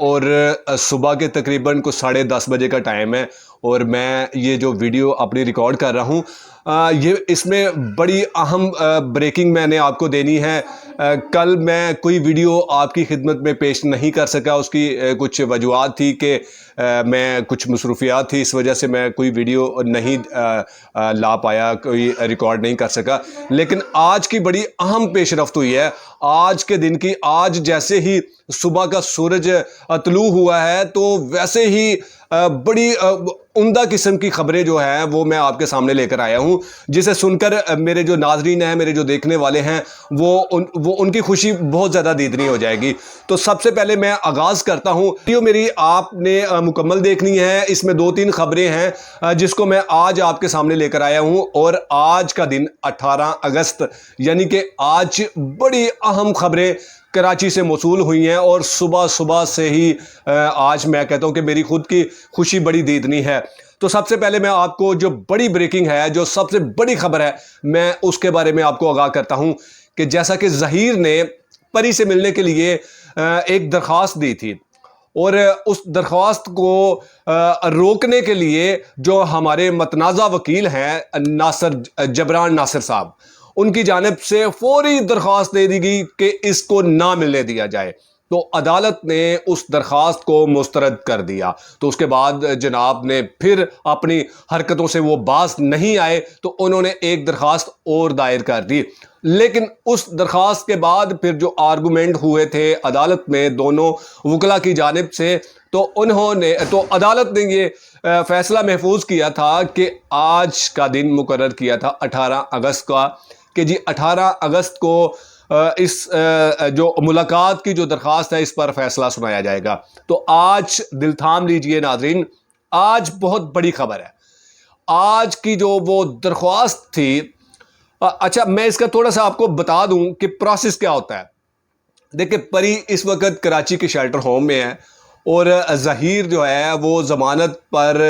اور صبح کے تقریباً کچھ 10:30 بجے کا ٹائم ہے اور میں یہ جو ویڈیو اپنی ریکارڈ کر رہا ہوں اس میں بڑی اہم بریکنگ میں نے آپ کو دینی ہے۔ کل میں کوئی ویڈیو آپ کی خدمت میں پیش نہیں کر سکا، اس کی کچھ وجوہات تھی کہ میں کچھ مصروفیات تھی، اس وجہ سے میں کوئی ویڈیو نہیں لا پایا، کوئی ریکارڈ نہیں کر سکا۔ لیکن آج کی بڑی اہم پیش رفت ہوئی ہے آج کے دن کی۔ آج جیسے ہی صبح کا سورج طلوع ہوا ہے تو ویسے ہی بڑی عمدہ قسم کی خبریں جو ہیں وہ میں آپ کے سامنے لے کر آیا ہوں، جسے سن کر میرے جو ناظرین ہیں، میرے جو دیکھنے والے ہیں، وہ ان کی خوشی بہت زیادہ دیدنی ہو جائے گی۔ تو سب سے پہلے میں آغاز کرتا ہوں، ویڈیو میری آپ نے مکمل دیکھنی ہے۔ اس میں 2-3 خبریں ہیں جس کو میں آج آپ کے سامنے لے کر آیا ہوں، اور آج کا دن 18 اگست یعنی کہ آج بڑی اہم خبریں کراچی سے موصول ہوئی ہیں، اور صبح سے ہی آج میں کہتا ہوں کہ میری خود کی خوشی بڑی دیدنی ہے۔ تو سب سے پہلے میں آپ کو جو بڑی بریکنگ ہے، جو سب سے بڑی خبر ہے، میں اس کے بارے میں آپ کو آگاہ کرتا ہوں کہ جیسا کہ ظہیر نے پری سے ملنے کے لیے ایک درخواست دی تھی، اور اس درخواست کو روکنے کے لیے جو ہمارے متنازع وکیل ہیں جبران ناصر صاحب، ان کی جانب سے فوری درخواست دے دی گئی کہ اس کو نہ ملنے دیا جائے، تو عدالت نے اس درخواست کو مسترد کر دیا۔ تو اس کے بعد جناب نے پھر اپنی حرکتوں سے وہ باز نہیں آئے، تو انہوں نے ایک درخواست اور دائر کر دی۔ لیکن اس درخواست کے بعد پھر جو آرگومنٹ ہوئے تھے عدالت میں دونوں وکلا کی جانب سے، تو عدالت نے یہ فیصلہ محفوظ کیا تھا کہ آج کا دن مقرر کیا تھا 18 اگست کا، کہ جی 18 اگست کو اس جو ملاقات کی جو درخواست ہے اس پر فیصلہ سنایا جائے گا۔ تو آج دل تھام لیجئے ناظرین، آج بہت بڑی خبر ہے۔ آج کی جو وہ درخواست تھی، اچھا میں اس کا تھوڑا سا آپ کو بتا دوں کہ پروسیس کیا ہوتا ہے۔ دیکھیں، پری اس وقت کراچی کے شیلٹر ہوم میں ہے، اور ظہیر جو ہے وہ ضمانت پر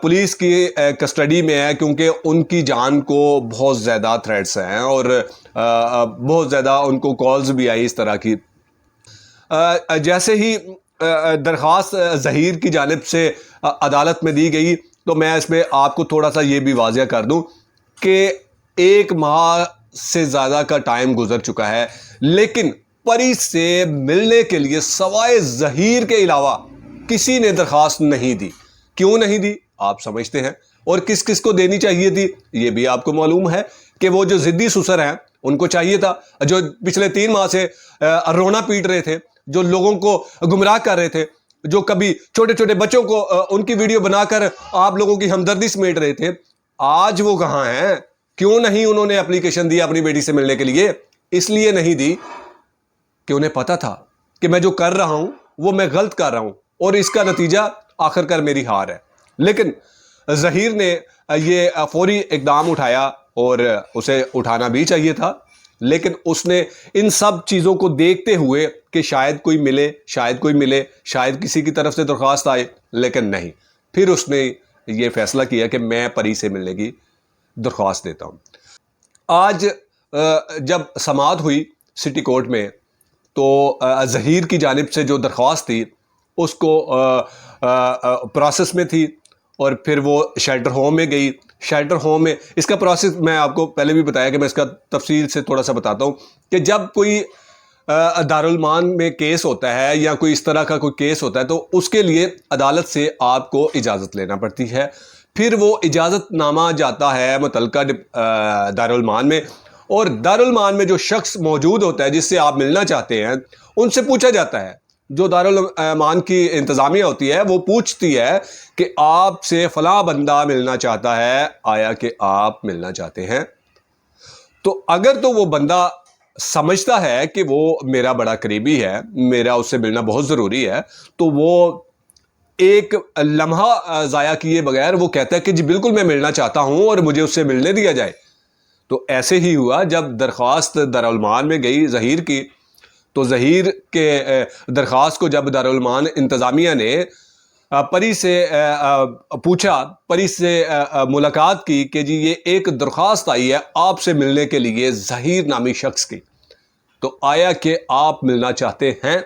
پولیس کی کسٹڈی میں ہے، کیونکہ ان کی جان کو بہت زیادہ تھریٹس ہیں اور بہت زیادہ ان کو کالز بھی آئی اس طرح کی۔ جیسے ہی درخواست ظہیر کی جانب سے عدالت میں دی گئی، تو میں اس میں آپ کو تھوڑا سا یہ بھی واضح کر دوں کہ 1 ماہ سے زیادہ کا ٹائم گزر چکا ہے، لیکن پری سے ملنے کے لیے سوائے ظہیر کے علاوہ کسی نے درخواست نہیں دی۔ کیوں نہیں دی آپ سمجھتے ہیں، اور کس کس کو دینی چاہیے تھی یہ بھی آپ کو معلوم ہے، کہ وہ جو ضدی سسر ہیں ان کو چاہیے تھا، جو پچھلے 3 ماہ سے رونا پیٹ رہے تھے، جو لوگوں کو گمراہ کر رہے تھے، جو کبھی چھوٹے چھوٹے بچوں کو ان کی ویڈیو بنا کر آپ لوگوں کی ہمدردی سمیٹ رہے تھے۔ آج وہ کہاں ہیں؟ کیوں نہیں انہوں نے اپلیکیشن دی اپنی بیٹی سے ملنے کے لیے؟ اس لیے نہیں دی کہ انہیں پتا تھا کہ میں جو کر رہا ہوں وہ میں غلط کر رہا ہوں، اور اس کا نتیجہ آخر کار میری ہار ہے۔ لیکن ظہیر نے یہ فوری اقدام اٹھایا، اور اسے اٹھانا بھی چاہیے تھا، لیکن اس نے ان سب چیزوں کو دیکھتے ہوئے کہ شاید کوئی ملے، شاید کسی کی طرف سے درخواست آئے، لیکن نہیں، پھر اس نے یہ فیصلہ کیا کہ میں پری سے ملنے کی درخواست دیتا ہوں۔ آج جب سماعت ہوئی سٹی کورٹ میں، تو ظہیر کی جانب سے جو درخواست تھی اس کو پروسیس میں تھی، اور پھر وہ شیلٹر ہوم میں گئی۔ شیلٹر ہوم میں اس کا پروسیس میں آپ کو پہلے بھی بتایا، کہ میں اس کا تفصیل سے تھوڑا سا بتاتا ہوں، کہ جب کوئی دارالمان میں کیس ہوتا ہے یا کوئی اس طرح کا کوئی کیس ہوتا ہے، تو اس کے لیے عدالت سے آپ کو اجازت لینا پڑتی ہے۔ پھر وہ اجازت نامہ جاتا ہے متعلقہ دارالمان میں، اور دارالمان میں جو شخص موجود ہوتا ہے جس سے آپ ملنا چاہتے ہیں، ان سے پوچھا جاتا ہے، جو دارالمان کی انتظامیہ ہوتی ہے وہ پوچھتی ہے کہ آپ سے فلاں بندہ ملنا چاہتا ہے، آیا کہ آپ ملنا چاہتے ہیں؟ تو اگر تو وہ بندہ سمجھتا ہے کہ وہ میرا بڑا قریبی ہے، میرا اس سے ملنا بہت ضروری ہے، تو وہ ایک لمحہ ضائع کیے بغیر وہ کہتا ہے کہ جی بالکل میں ملنا چاہتا ہوں اور مجھے اس سے ملنے دیا جائے۔ تو ایسے ہی ہوا، جب درخواست دارالمان میں گئی ظہیر کی، تو ظہیر کے درخواست کو جب دارالمان انتظامیہ نے پری سے پوچھا، پری سے ملاقات کی کہ جی یہ ایک درخواست آئی ہے آپ سے ملنے کے لیے ظہیر نامی شخص کی، تو آیا کہ آپ ملنا چاہتے ہیں؟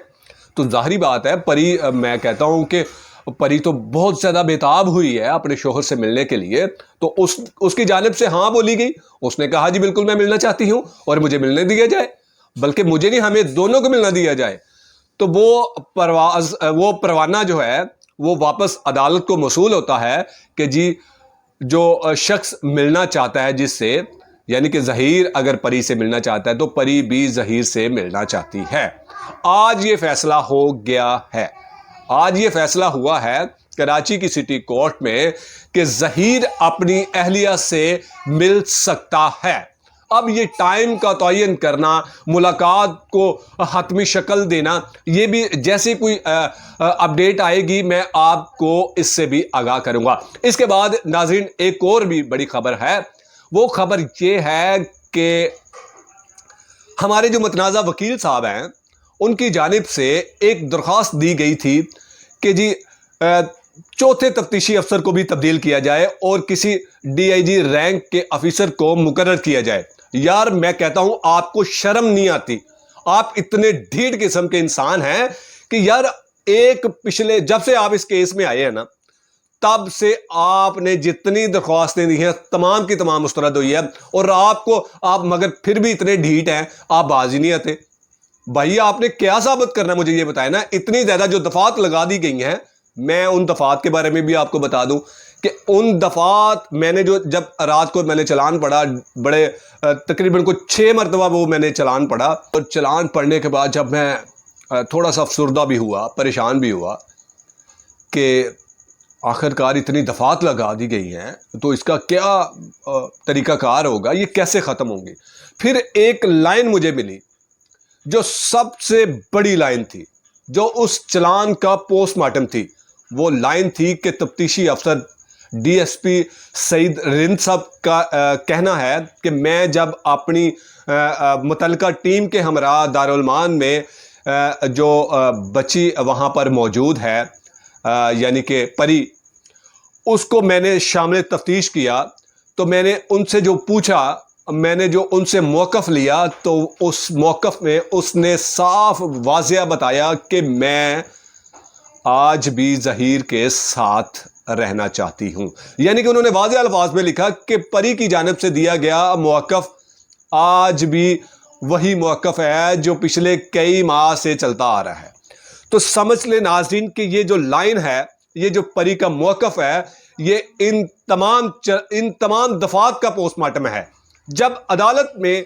تو ظاہری بات ہے پری، میں کہتا ہوں کہ پری تو بہت زیادہ بےتاب ہوئی ہے اپنے شوہر سے ملنے کے لیے، تو اس کی جانب سے ہاں بولی گئی. اس نے کہا جی بالکل میں ملنا چاہتی ہوں اور مجھے ملنے دیا جائے، بلکہ مجھے نہیں ہمیں دونوں کو ملنا دیا جائے. تو وہ پروانہ جو ہے وہ واپس عدالت کو موصول ہوتا ہے کہ جی جو شخص ملنا چاہتا ہے جس سے، یعنی کہ ظہیر اگر پری سے ملنا چاہتا ہے تو پری بھی ظہیر سے ملنا چاہتی ہے. آج یہ فیصلہ ہو گیا ہے، آج یہ فیصلہ ہوا ہے کراچی کی سٹی کورٹ میں کہ ظہیر اپنی اہلیہ سے مل سکتا ہے. اب یہ ٹائم کا تعین کرنا، ملاقات کو حتمی شکل دینا، یہ بھی جیسے کوئی اپڈیٹ آئے گی میں آپ کو اس سے بھی آگاہ کروں گا. اس کے بعد ناظرین ایک اور بھی بڑی خبر ہے. وہ خبر یہ ہے کہ ہمارے جو متنازع وکیل صاحب ہیں ان کی جانب سے ایک درخواست دی گئی تھی کہ جی چوتھے تفتیشی افسر کو بھی تبدیل کیا جائے اور کسی ڈی آئی جی رینک کے افیسر کو مقرر کیا جائے. یار میں کہتا ہوں آپ کو شرم نہیں آتی؟ آپ اتنے ڈھیٹ قسم کے انسان ہیں کہ یار پچھلے جب سے آپ اس کیس میں آئے ہیں نا، تب سے آپ نے جتنی درخواستیں دی ہیں تمام کی تمام مسترد ہوئی ہے، اور آپ مگر پھر بھی اتنے ڈھیٹ ہیں، آپ باز ہی نہیں آتے. بھائی آپ نے کیا ثابت کرنا مجھے یہ بتائیں نا. اتنی زیادہ جو دفعات لگا دی گئی ہیں، میں ان دفعات کے بارے میں بھی آپ کو بتا دوں کہ ان دفعات میں نے جب رات کو میں نے چلان پڑھا، بڑے تقریباً کو 6 مرتبہ وہ میں نے چلان پڑھا، اور چلان پڑھنے کے بعد جب میں تھوڑا سا افسردہ بھی ہوا، پریشان بھی ہوا کہ آخر کار اتنی دفعات لگا دی گئی ہیں تو اس کا کیا طریقہ کار ہوگا، یہ کیسے ختم ہوں گی. پھر ایک لائن مجھے ملی جو سب سے بڑی لائن تھی، جو اس چلان کا پوسٹ مارٹم تھی. وہ لائن تھی کہ تفتیشی افسر ڈی ایس پی سعید رند صاحب کا کہنا ہے کہ میں جب اپنی متعلقہ ٹیم کے ہمراہ دارالمان میں جو بچی وہاں پر موجود ہے، یعنی کہ پری، اس کو میں نے شامل تفتیش کیا تو میں نے ان سے جو پوچھا، میں نے جو ان سے موقف لیا، تو اس موقف میں اس نے صاف واضح بتایا کہ میں آج بھی ظہیر کے ساتھ رہنا چاہتی ہوں. یعنی کہ انہوں نے واضح الفاظ میں لکھا کہ پری کی جانب سے دیا گیا موقف آج بھی وہی موقف ہے جو پچھلے کئی ماہ سے چلتا آ رہا ہے. تو سمجھ لیں ناظرین کہ یہ جو لائن ہے، یہ جو پری کا موقف ہے، یہ ان تمام دفعات کا پوسٹ مارٹم ہے. جب عدالت میں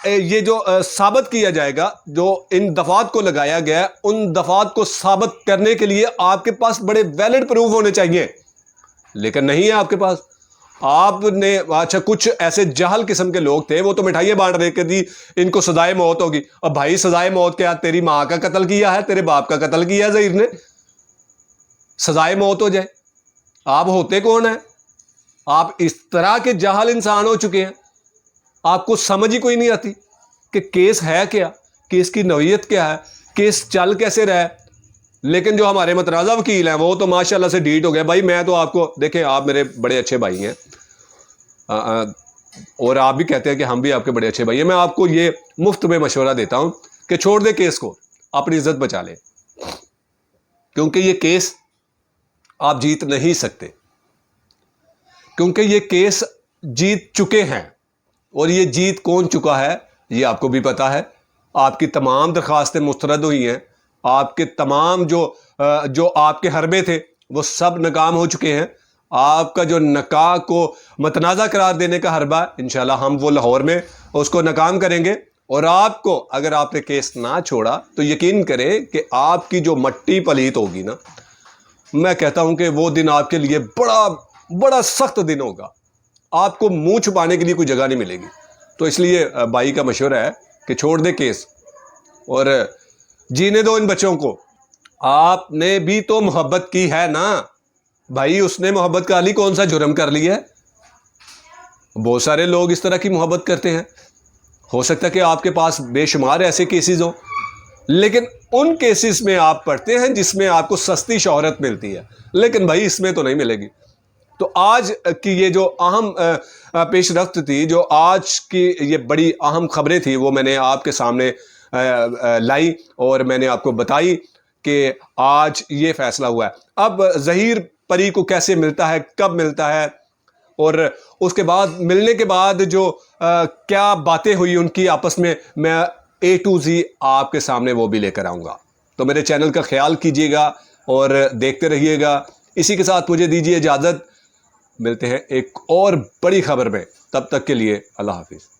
یہ جو ثابت کیا جائے گا، جو ان دفعات کو لگایا گیا ہے، ان دفعات کو ثابت کرنے کے لیے آپ کے پاس بڑے ویلڈ پروف ہونے چاہیے، لیکن نہیں ہے آپ کے پاس. آپ نے اچھا کچھ ایسے جہل قسم کے لوگ تھے، وہ تو مٹھائیاں بانٹ رہے کہ جی ان کو سزائے موت ہوگی. اب بھائی سزائے موت کیا؟ تیری ماں کا قتل کیا ہے، تیرے باپ کا قتل کیا ہے ظہیر نے، سزائے موت ہو جائے. آپ ہوتے کون ہیں؟ آپ اس طرح کے جاہل انسان ہو چکے ہیں، آپ کو سمجھ ہی کوئی نہیں آتی کہ کیس ہے کیا، کیس کی نوعیت کیا ہے، کیس چل کیسے رہا ہے. لیکن جو ہمارے متنازع وکیل ہیں وہ تو ماشاءاللہ سے ڈیٹ ہو گئے. بھائی میں تو آپ کو دیکھیں، آپ میرے بڑے اچھے بھائی ہیں، اور آپ بھی کہتے ہیں کہ ہم بھی آپ کے بڑے اچھے بھائی ہیں. میں آپ کو یہ مفت میں مشورہ دیتا ہوں کہ چھوڑ دے کیس کو، اپنی عزت بچا لے، کیونکہ یہ کیس آپ جیت نہیں سکتے، کیونکہ یہ کیس جیت چکے ہیں. اور یہ جیت کون چکا ہے یہ آپ کو بھی پتا ہے. آپ کی تمام درخواستیں مسترد ہوئی ہیں، آپ کے تمام جو آپ کے حربے تھے وہ سب ناکام ہو چکے ہیں. آپ کا جو نکاح کو متنازع قرار دینے کا حربہ، انشاءاللہ ہم وہ لاہور میں اس کو ناکام کریں گے. اور آپ کو اگر آپ نے کیس نہ چھوڑا تو یقین کریں کہ آپ کی جو مٹی پلیت ہوگی نا، میں کہتا ہوں کہ وہ دن آپ کے لیے بڑا بڑا سخت دن ہوگا. آپ کو منہ چھپانے کے لیے کوئی جگہ نہیں ملے گی. تو اس لیے بھائی کا مشورہ ہے کہ چھوڑ دے کیس اور جینے دو ان بچوں کو. آپ نے بھی تو محبت کی ہے نا بھائی، اس نے محبت کا علی کون سا جرم کر لیا ہے؟ بہت سارے لوگ اس طرح کی محبت کرتے ہیں. ہو سکتا ہے کہ آپ کے پاس بے شمار ایسے کیسز ہوں، لیکن ان کیسز میں آپ پڑھتے ہیں جس میں آپ کو سستی شہرت ملتی ہے، لیکن بھائی اس میں تو نہیں ملے گی. تو آج کی یہ جو اہم پیش رفت تھی، جو آج کی یہ بڑی اہم خبریں تھی، وہ میں نے آپ کے سامنے لائی اور میں نے آپ کو بتائی کہ آج یہ فیصلہ ہوا ہے۔ اب ظہیر پری کو کیسے ملتا ہے، کب ملتا ہے، اور اس کے بعد ملنے کے بعد جو کیا باتیں ہوئی ان کی آپس میں A to Z آپ کے سامنے وہ بھی لے کر آؤں گا۔ تو میرے چینل کا خیال کیجیے گا اور دیکھتے رہیے گا۔ اسی کے ساتھ مجھے دیجیے اجازت، ملتے ہیں ایک اور بڑی خبر میں، تب تک کے لیے اللہ حافظ۔